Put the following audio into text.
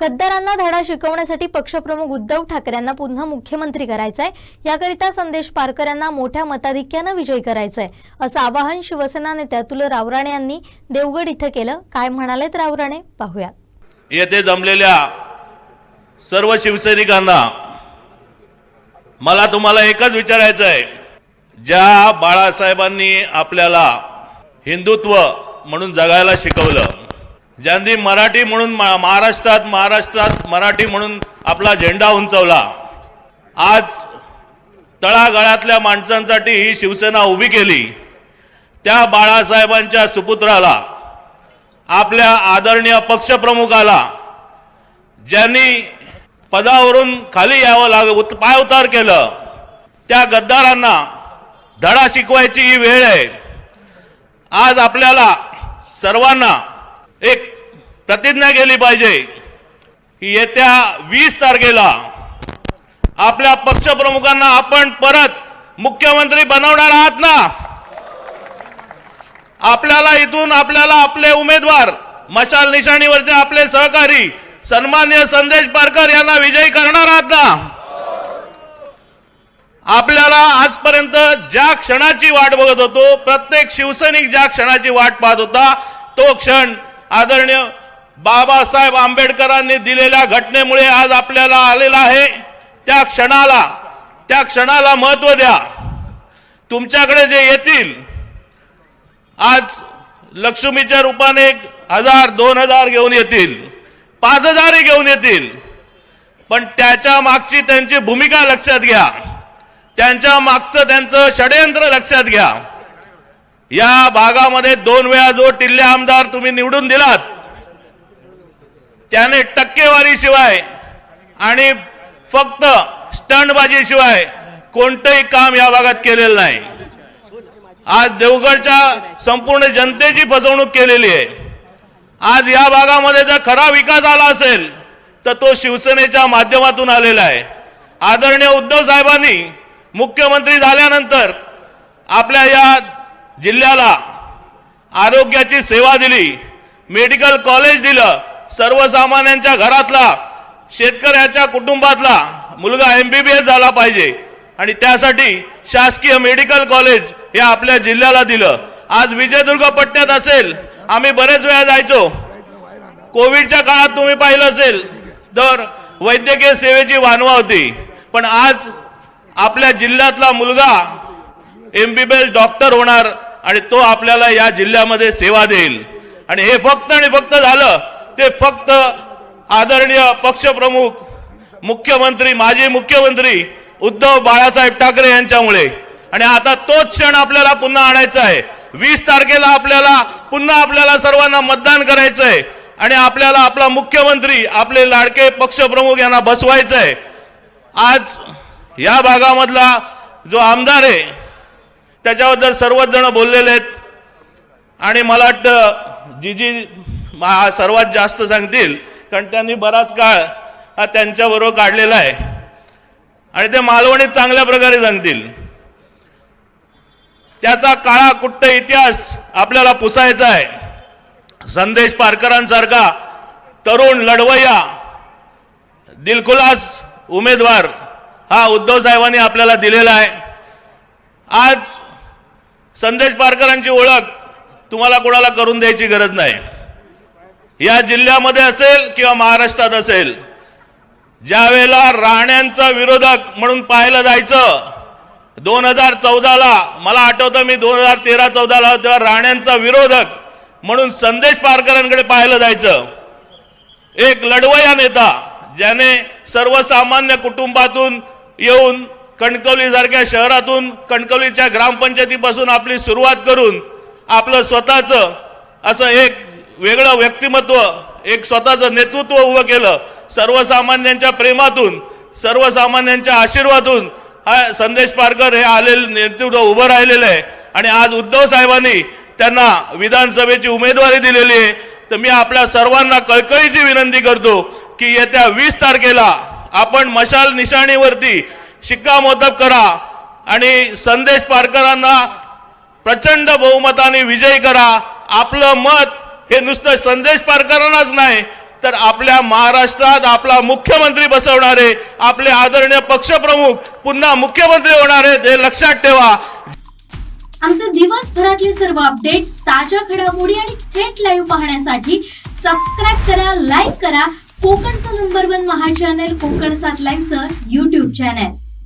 गद्दारांना धडा शिकवण्यासाठी पक्षप्रमुख उद्धव ठाकरेंना पुन्हा मुख्यमंत्री करायचंय। याकरिता संदेश पारकर यांना मोठ्या मताधिक्याने विजयी करायचंय, असं आवाहन शिवसेना नेते अतुल रावराणे यांनी देवगड इथं केलं। काय म्हणालेत रावराणे पाहूया। येथे जमलेल्या सर्व शिवसैनिकांना मला तुम्हाला एकच विचारायचं आहे, ज्या बाळासाहेबांनी आपल्याला हिंदुत्व म्हणून जगायला शिकवलं, ज्यांनी मराठी म्हणून महाराष्ट्रात मराठी म्हणून आपला झेंडा उंचावला, आज तळागाळातल्या माणसांसाठी ही शिवसेना उभी केली, त्या बाळासाहेबांच्या सुपुत्राला, आपल्या आदरणीय पक्षप्रमुखाला, ज्यांनी पदावरून खाली यावं पायउतार केलं, त्या गद्दारांना धडा शिकवायची ही वेळ आहे। आज आपल्याला सर्वांना एक प्रतिज्ञा केली पाहिजे की येत्या 20 तारखेला आपल्या पक्षप्रमुखांना आपण परत मुख्यमंत्री बनवणार आहात ना। आपल्याला इथून आपले उमेदवार, मशाल निशाणीवरचे आपले सहकारी सन्माननीय संदेश पारकर यांना विजयी करणार आहात ना। आपल्याला आजपर्यंत ज्या क्षणाची वाट बघत होतो, प्रत्येक शिवसैनिक ज्या क्षणाची वाट पाहत होता, तो क्षण आदरणीय बाबासाहेब आंबेडकरांनी दिलेल्या घटनेमुळे आज आपल्याला आलेला आहे। त्या क्षणाला महत्त्व द्या। तुमच्याकडे जे येतील, आज लक्ष्मीच्या रूपाने 1000, 2000 घेऊन येतील, 5000 घेऊन येतील, पण त्याच्या मागची त्यांची भूमिका लक्षात घ्या, त्यांच्या मागचं त्यांचं षडयंत्र लक्षात घ्या। या भागामध्ये 2 वेळा जो टिल्ले आमदार तुम्ही निवडून दिलात, त्याने टक्केवारीशिवाय आणि फक्त स्टंटबाजीशिवाय कोणतंही काम या भागात केलेलं नाही। आज देवगडच्या संपूर्ण जनतेची फसवणूक केलेली आहे। आज या भागामध्ये जर खरा विकास आला असेल तर तो शिवसेनेच्या माध्यमातून आलेला आहे। आदरणीय उद्धव साहेबांनी मुख्यमंत्री झाल्यानंतर आपल्या या जिल्ह्याला आरोग्याची सेवा दिली, मेडिकल कॉलेज दिलं, सर्वसामान्यांच्या घरातला, शेतकऱ्याच्या कुटुंबातला मुलगा MBBS झाला पाहिजे आणि त्यासाठी शासकीय मेडिकल कॉलेज हे आपल्या जिल्ह्याला दिलं। आज विजयदुर्ग पट्ट्यात असेल, आम्ही बरेच वेळा जायचो, कोविडच्या काळात तुम्ही पाहिलं असेल तर वैद्यकीय सेवेची वानवा होती, पण आज आपल्या जिल्ह्यातला मुलगा MBBS डॉक्टर होणार आणि तो आपल्याला या जिल्ह्यामध्ये सेवा देईल। आणि हे फक्त आणि फक्त झालं ते फक्त आदरणीय पक्षप्रमुख, मुख्यमंत्री, माजी मुख्यमंत्री उद्धव बाळासाहेब ठाकरे यांच्यामुळे। आणि आता तोच क्षण आपल्याला पुन्हा आणायचा आहे। 20 तारखेला आपल्याला सर्वांना मतदान करायचं आहे आणि आपल्याला आपला मुख्यमंत्री, आपले लाडके पक्षप्रमुख यांना बसवायचं आहे। आज या भागामधला जो आमदार आहे त्याच्याबद्दल सर्वच जण बोललेले आहेत आणि मला वाटतं जीजी सर्वात जास्त सांगतील, कारण त्यांनी बराच काळ हा त्यांच्याबरोबर काढलेला आहे आणि ते मालवणीत चांगल्या प्रकारे सांगतील। त्याचा काळा कुट्ट इतिहास आपल्याला पुसायचा आहे। संदेश पारकरांसारखा तरुण लढवय्या दिलखुलास उमेदवार हा उद्धव साहेबांनी आपल्याला दिलेला आहे। आज संदेश पारकरांची ओळख तुम्हाला कोणाला करून द्यायची गरज नाही। या जिल्ह्यामध्ये असेल किंवा महाराष्ट्रात असेल, ज्यावेळेला राण्यांचा विरोधक म्हणून पाहायला जायचं 2014ला, मला आठवतं मी 2013-14ला तेव्हा राण्यांचा विरोधक म्हणून संदेश पारकरांकडे पाहायला जायचं। एक लढवय्या नेता ज्याने सर्वसामान्य कुटुंबातून येऊन कणकवली सारख्या शहरातून, कणकवलीच्या ग्रामपंचायतीपासून आपली सुरुवात करून आपलं स्वतःचं असं एक वेगळं व्यक्तिमत्व, एक स्वतःचं नेतृत्व उभं केलं। सर्वसामान्यांच्या प्रेमातून, सर्वसामान्यांच्या आशीर्वादातून हा संदेश पारकर हे आलेलं नेतृत्व उभं राहिलेलं आहे आणि आज उद्धव साहेबांनी त्यांना विधानसभेची उमेदवारी दिलेली आहे। तर मी आपल्या सर्वांना कळकळीची विनंती करतो की येत्या 20 तारखेला आपण मशाल निशाणीवरती शिक्कामोर्तब करा आणि संदेश पारकरांना प्रचंड बहुमताने विजयी करा। आपलं मत हे नुसतं संदेश पारकरांनाच नाही तर आपल्या महाराष्ट्रात आपला मुख्यमंत्री बसवणारे, आपले आदरणीय पक्षप्रमुख पुन्हा मुख्यमंत्री होणार आहेत, हे लक्षात ठेवा. आमचे दिवसभरातले सर्व अपडेट्स, ताज्या घडामोडी आणि थेट लाईव्ह पाहण्यासाठी सबस्क्राईब करा, लाईक करा कोकणचं नंबर 1 महा चॅनल कोकण 7 लाईव्हचं YouTube चॅनल.